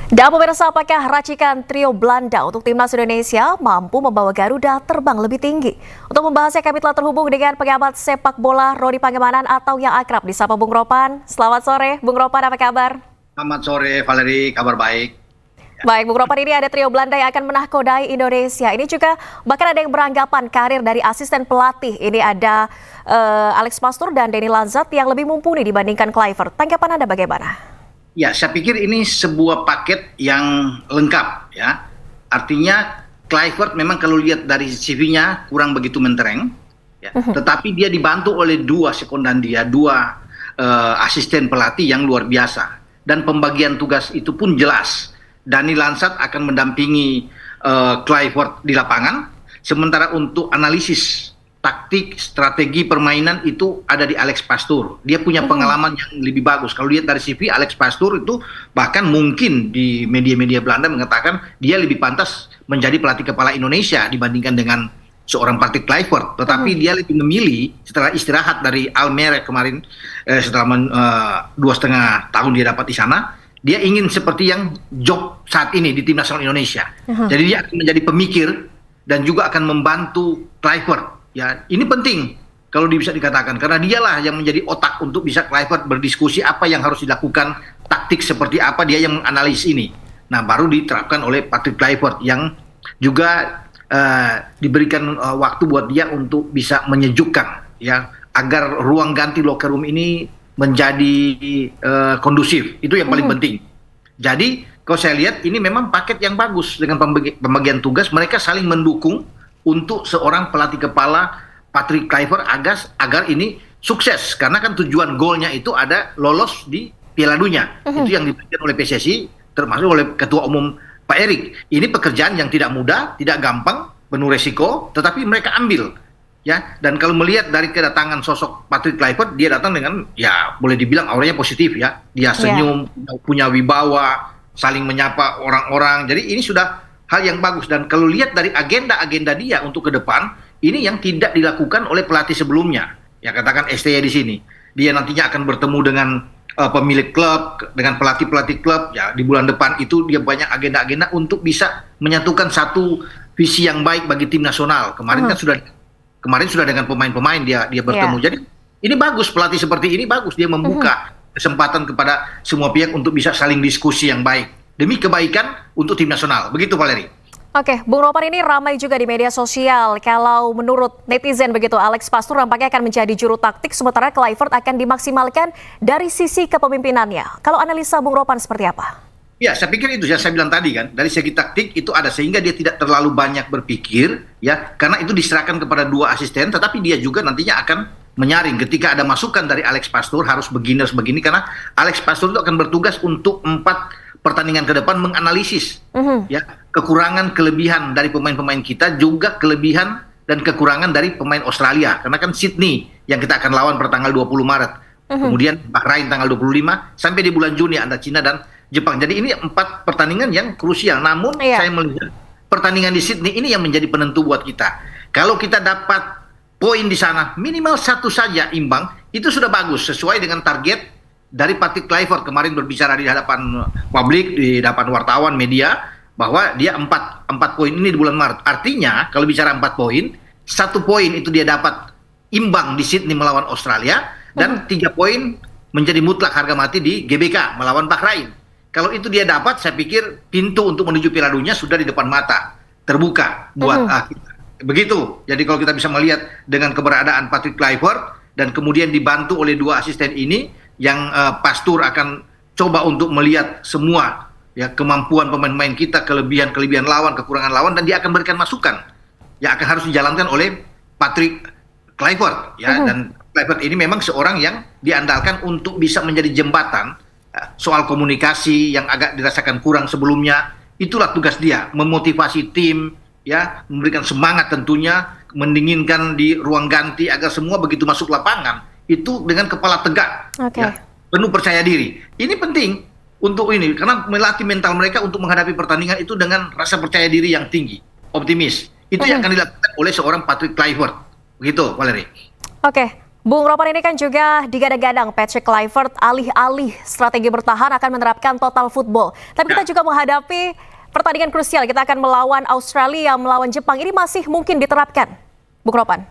Dan pemirsa, apakah racikan trio Belanda untuk timnas Indonesia mampu membawa Garuda terbang lebih tinggi? Untuk membahasnya kami telah terhubung dengan pengamat sepak bola Roni Pangemanan atau yang akrab disapa Bung Ropan. Selamat sore, Bung Ropan, apa kabar? Selamat sore, Valeri. Kabar baik. Baik, Bung Ropan, ini ada trio Belanda yang akan menahkodai Indonesia. Ini juga bahkan ada yang beranggapan karir dari asisten pelatih. Ini ada Alex Pastoor dan Denny Lanzat yang lebih mumpuni dibandingkan Kluivert. Tanggapan Anda bagaimana? Ya, saya pikir ini sebuah paket yang lengkap, ya. Artinya Kluivert memang kalau lihat dari CV-nya kurang begitu mentereng, ya. Tetapi dia dibantu oleh dua sekundan dia, dua asisten pelatih yang luar biasa. Dan pembagian tugas itu pun jelas. Denny Lanzat akan mendampingi Kluivert di lapangan, sementara untuk analisis taktik, strategi permainan itu ada di Alex Pastoor. Dia punya pengalaman yang lebih bagus. Kalau lihat dari CV, Alex Pastoor itu bahkan mungkin di media-media Belanda mengatakan dia lebih pantas menjadi pelatih kepala Indonesia dibandingkan dengan seorang Patrick Kluivert. Tetapi dia lebih memilih setelah istirahat dari Almere kemarin, setelah 2,5 tahun dia dapat di sana, dia ingin seperti yang job saat ini di tim nasional Indonesia. Jadi dia akan menjadi pemikir dan juga akan membantu Kluivert. Ya, ini penting kalau bisa dikatakan karena dialah yang menjadi otak untuk bisa Kluivert berdiskusi apa yang harus dilakukan, taktik seperti apa, dia yang menganalisis ini. Nah, baru diterapkan oleh Patrick Kluivert yang juga diberikan waktu buat dia untuk bisa menyejukkan, ya, agar ruang ganti locker room ini menjadi kondusif. Itu yang paling penting. Jadi kalau saya lihat ini memang paket yang bagus dengan pembagian tugas, mereka saling mendukung untuk seorang pelatih kepala Patrick Kluivert agar ini sukses. Karena kan tujuan golnya itu ada lolos di Piala Dunia. Itu yang diberikan oleh PSSI, termasuk oleh Ketua Umum Pak Erik. Ini pekerjaan yang tidak mudah, tidak gampang, penuh resiko, tetapi mereka ambil. Ya, dan kalau melihat dari kedatangan sosok Patrick Kluivert, dia datang dengan, ya boleh dibilang auranya positif, ya. Dia senyum, punya wibawa, saling menyapa orang-orang. Jadi ini sudah hal yang bagus, dan kalau lihat dari agenda-agenda dia untuk ke depan, ini yang tidak dilakukan oleh pelatih sebelumnya. Ya, katakan STY di sini. Dia nantinya akan bertemu dengan pemilik klub, dengan pelatih-pelatih klub. Ya, di bulan depan itu dia banyak agenda-agenda untuk bisa menyatukan satu visi yang baik bagi tim nasional. Kemarin sudah dengan pemain-pemain dia bertemu. Jadi ini bagus, pelatih seperti ini bagus. Dia membuka kesempatan kepada semua pihak untuk bisa saling diskusi yang baik demi kebaikan untuk tim nasional. Begitu, Valeri. Oke, Bung Ropan, ini ramai juga di media sosial. Kalau menurut netizen begitu, Alex Pastoor nampaknya akan menjadi juru taktik, sementara Kluivert akan dimaksimalkan dari sisi kepemimpinannya. Kalau analisa Bung Ropan seperti apa? Ya, saya pikir itu yang saya bilang tadi kan, dari segi taktik itu ada, sehingga dia tidak terlalu banyak berpikir, ya, karena itu diserahkan kepada dua asisten, tetapi dia juga nantinya akan menyaring ketika ada masukan dari Alex Pastoor harus begini, karena Alex Pastoor itu akan bertugas untuk 4 pertandingan ke depan menganalisis ya kekurangan kelebihan dari pemain-pemain kita, juga kelebihan dan kekurangan dari pemain Australia, karena kan Sydney yang kita akan lawan pertanggal 20 Maret. Kemudian Bahrain tanggal 25 sampai di bulan Juni ada Cina dan Jepang. Jadi ini 4 pertandingan yang krusial. Namun saya melihat pertandingan di Sydney ini yang menjadi penentu buat kita. Kalau kita dapat poin di sana minimal 1 saja imbang, itu sudah bagus sesuai dengan target dari Patrick Kluivert kemarin berbicara di hadapan publik, di hadapan wartawan, media, bahwa dia 4 poin ini di bulan Maret. Artinya kalau bicara 4 poin, 1 poin itu dia dapat imbang di Sydney melawan Australia, dan 3 poin menjadi mutlak harga mati di GBK melawan Bahrain. Kalau itu dia dapat, saya pikir pintu untuk menuju Piala Dunia sudah di depan mata, terbuka buat kita. Begitu. Jadi kalau kita bisa melihat dengan keberadaan Patrick Kluivert dan kemudian dibantu oleh 2 asisten ini, yang Pastoor akan coba untuk melihat semua, ya, kemampuan pemain-pemain kita, kelebihan lawan, kekurangan lawan, dan dia akan berikan masukan yang akan harus dijalankan oleh Patrick Kluivert, ya. Dan Kluivert ini memang seorang yang diandalkan untuk bisa menjadi jembatan soal komunikasi yang agak dirasakan kurang sebelumnya. Itulah tugas dia, memotivasi tim, ya, memberikan semangat tentunya, mendinginkan di ruang ganti agar semua begitu masuk lapangan itu dengan kepala tegak, ya, penuh percaya diri. Ini penting untuk ini, karena melatih mental mereka untuk menghadapi pertandingan itu dengan rasa percaya diri yang tinggi, optimis. Itu yang akan dilakukan oleh seorang Patrick Kluivert. Begitu, Valeri. Oke, Bung Ropan, ini kan juga digadang-gadang Patrick Kluivert alih-alih strategi bertahan akan menerapkan total football. Tapi kita juga menghadapi pertandingan krusial. Kita akan melawan Australia, melawan Jepang. Ini masih mungkin diterapkan, Bung Ropan?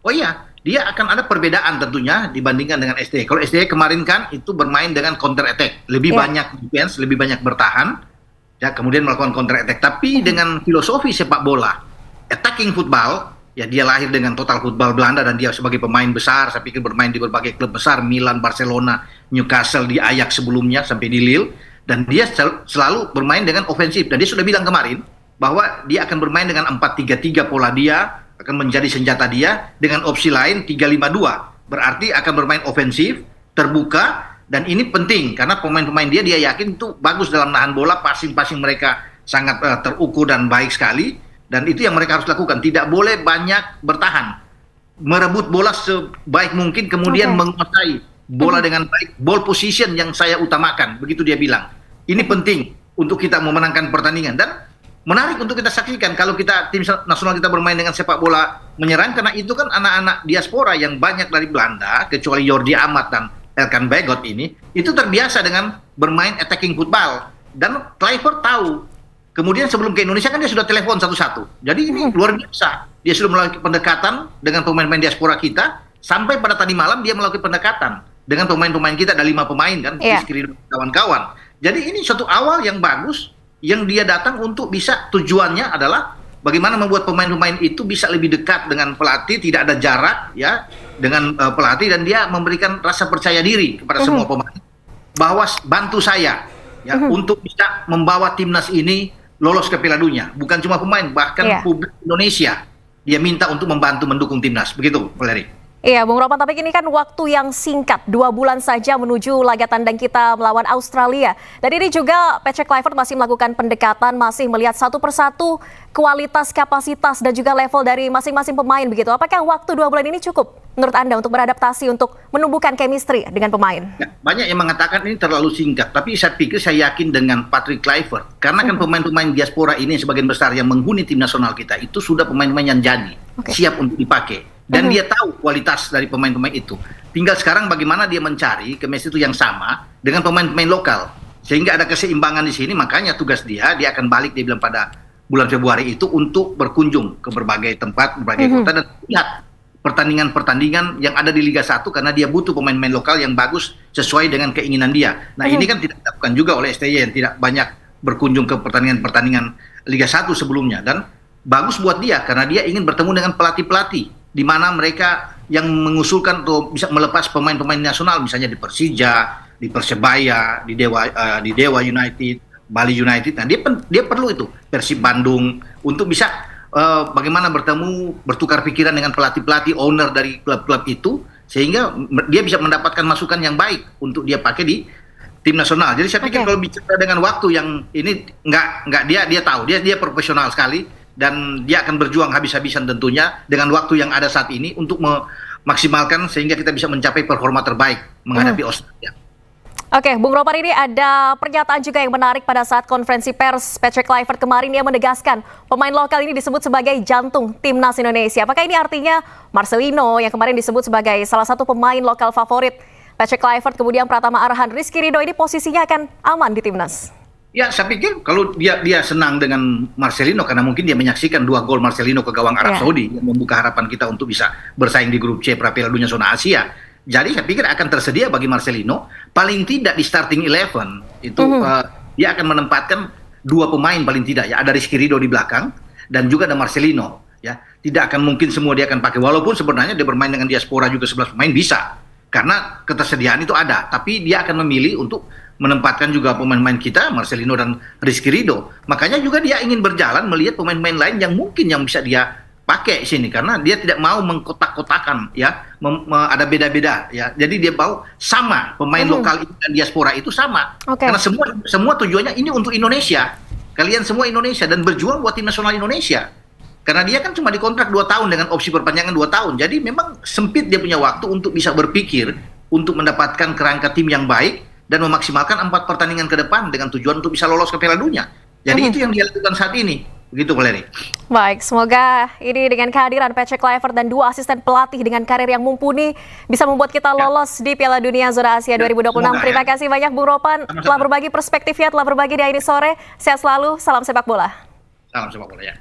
Oh iya, dia akan ada perbedaan tentunya dibandingkan dengan STY. Kalau STY kemarin kan itu bermain dengan counter attack, lebih banyak defense, lebih banyak bertahan, ya kemudian melakukan counter attack. Tapi dengan filosofi sepak bola, attacking football, ya dia lahir dengan total football Belanda dan dia sebagai pemain besar, saya pikir bermain di berbagai klub besar, Milan, Barcelona, Newcastle, di Ajax sebelumnya sampai di Lille, dan dia selalu bermain dengan ofensif. Dan dia sudah bilang kemarin bahwa dia akan bermain dengan 4-3-3 pola dia, akan menjadi senjata dia dengan opsi lain 3-5-2. Berarti akan bermain ofensif, terbuka, dan ini penting karena pemain-pemain dia yakin itu bagus dalam nahan bola, passing-passing mereka sangat terukur dan baik sekali. Dan itu yang mereka harus lakukan. Tidak boleh banyak bertahan. Merebut bola sebaik mungkin, kemudian menguasai bola dengan baik. Ball position yang saya utamakan. Begitu dia bilang. Ini penting untuk kita memenangkan pertandingan. Dan menarik untuk kita saksikan kalau kita tim nasional kita bermain dengan sepak bola menyerang. Karena itu kan anak-anak diaspora yang banyak dari Belanda, kecuali Jordi Amat dan Elkan Bagot ini, itu terbiasa dengan bermain attacking football. Dan Kluivert tahu. Kemudian sebelum ke Indonesia kan dia sudah telepon satu-satu. Jadi ini luar biasa. Dia sudah melakukan pendekatan dengan pemain-pemain diaspora kita. Sampai pada tadi malam dia melakukan pendekatan dengan pemain-pemain kita. Ada 5 pemain kan. Kawan-kawan. Jadi ini suatu awal yang bagus. Yang dia datang untuk bisa, tujuannya adalah bagaimana membuat pemain-pemain itu bisa lebih dekat dengan pelatih. Tidak ada jarak ya dengan pelatih. Dan dia memberikan rasa percaya diri kepada semua pemain. Bahwa bantu saya ya untuk bisa membawa timnas ini lolos ke Piala Dunia. Bukan cuma pemain, bahkan publik Indonesia. Dia minta untuk membantu mendukung timnas. Begitu, Valeri. Iya, Bung Ropan, tapi ini kan waktu yang singkat. 2 bulan saja menuju laga tandang kita melawan Australia. Dan ini juga Patrick Kluivert masih melakukan pendekatan, masih melihat satu persatu kualitas, kapasitas, dan juga level dari masing-masing pemain. Begitu. Apakah waktu 2 bulan ini cukup menurut Anda untuk beradaptasi, untuk menumbuhkan chemistry dengan pemain? Ya, banyak yang mengatakan ini terlalu singkat. Tapi saya pikir, saya yakin dengan Patrick Kluivert. Karena kan pemain-pemain diaspora ini sebagian besar yang menghuni tim nasional kita, itu sudah pemain-pemain yang jadi. Siap untuk dipakai. Dan dia tahu kualitas dari pemain-pemain itu. Tinggal sekarang bagaimana dia mencari chemistry itu yang sama dengan pemain-pemain lokal. Sehingga ada keseimbangan di sini, makanya tugas dia akan balik, dia bilang pada bulan Februari itu, untuk berkunjung ke berbagai tempat, berbagai kota, dan lihat pertandingan-pertandingan yang ada di Liga 1, karena dia butuh pemain-pemain lokal yang bagus sesuai dengan keinginan dia. Nah ini kan tidak dilakukan juga oleh STY yang tidak banyak berkunjung ke pertandingan-pertandingan Liga 1 sebelumnya. Dan bagus buat dia, karena dia ingin bertemu dengan pelatih-pelatih di mana mereka yang mengusulkan untuk bisa melepas pemain-pemain nasional, misalnya di Persija, di Persebaya, di Dewa United, Bali United. Nah, dia perlu itu, Persib Bandung, untuk bisa bagaimana bertemu, bertukar pikiran dengan pelatih-pelatih, owner dari klub-klub itu, sehingga dia bisa mendapatkan masukan yang baik untuk dia pakai di tim nasional. Jadi saya pikir kalau bicara dengan waktu yang ini nggak dia tahu, dia profesional sekali. Dan dia akan berjuang habis-habisan tentunya dengan waktu yang ada saat ini untuk memaksimalkan sehingga kita bisa mencapai performa terbaik menghadapi Australia. Oke, Bung Ropan, ini ada pernyataan juga yang menarik pada saat konferensi pers Patrick Kluivert kemarin. Dia menegaskan pemain lokal ini disebut sebagai jantung timnas Indonesia. Apakah ini artinya Marcelino yang kemarin disebut sebagai salah satu pemain lokal favorit Patrick Kluivert, kemudian Pratama Arhan, Rizky Ridho, ini posisinya akan aman di timnas? Ya, saya pikir kalau dia senang dengan Marcelino karena mungkin dia menyaksikan 2 gol Marcelino ke gawang Arab Saudi yang membuka harapan kita untuk bisa bersaing di grup C Piala Dunia zona Asia. Jadi saya pikir akan tersedia bagi Marcelino paling tidak di starting 11 itu dia akan menempatkan 2 pemain paling tidak ya, ada Rizky Ridho di belakang dan juga ada Marcelino ya. Tidak akan mungkin semua dia akan pakai, walaupun sebenarnya dia bermain dengan diaspora juga 11 pemain bisa. Karena ketersediaan itu ada, tapi dia akan memilih untuk menempatkan juga pemain-pemain kita, Marcelino dan Rizky Ridho. Makanya juga dia ingin berjalan melihat pemain-pemain lain yang mungkin yang bisa dia pakai sini, karena dia tidak mau mengkotak-kotakan ya, ada beda-beda ya. Jadi dia mau sama pemain lokal itu dan diaspora itu sama. Karena semua tujuannya ini untuk Indonesia. Kalian semua Indonesia dan berjuang buat tim nasional Indonesia. Karena dia kan cuma dikontrak 2 tahun dengan opsi perpanjangan 2 tahun. Jadi memang sempit dia punya waktu untuk bisa berpikir untuk mendapatkan kerangka tim yang baik dan memaksimalkan 4 pertandingan ke depan dengan tujuan untuk bisa lolos ke Piala Dunia. Jadi itu yang dia lakukan saat ini. Begitu, Valeri. Baik, semoga ini dengan kehadiran Patrick Kluivert dan 2 asisten pelatih dengan karir yang mumpuni bisa membuat kita lolos di Piala Dunia Zona Asia 2026. Semoga, Terima kasih banyak Bung Ropan telah berbagi perspektifnya, telah berbagi di hari ini sore. Sehat selalu, salam sepak bola. Salam sepak bola ya.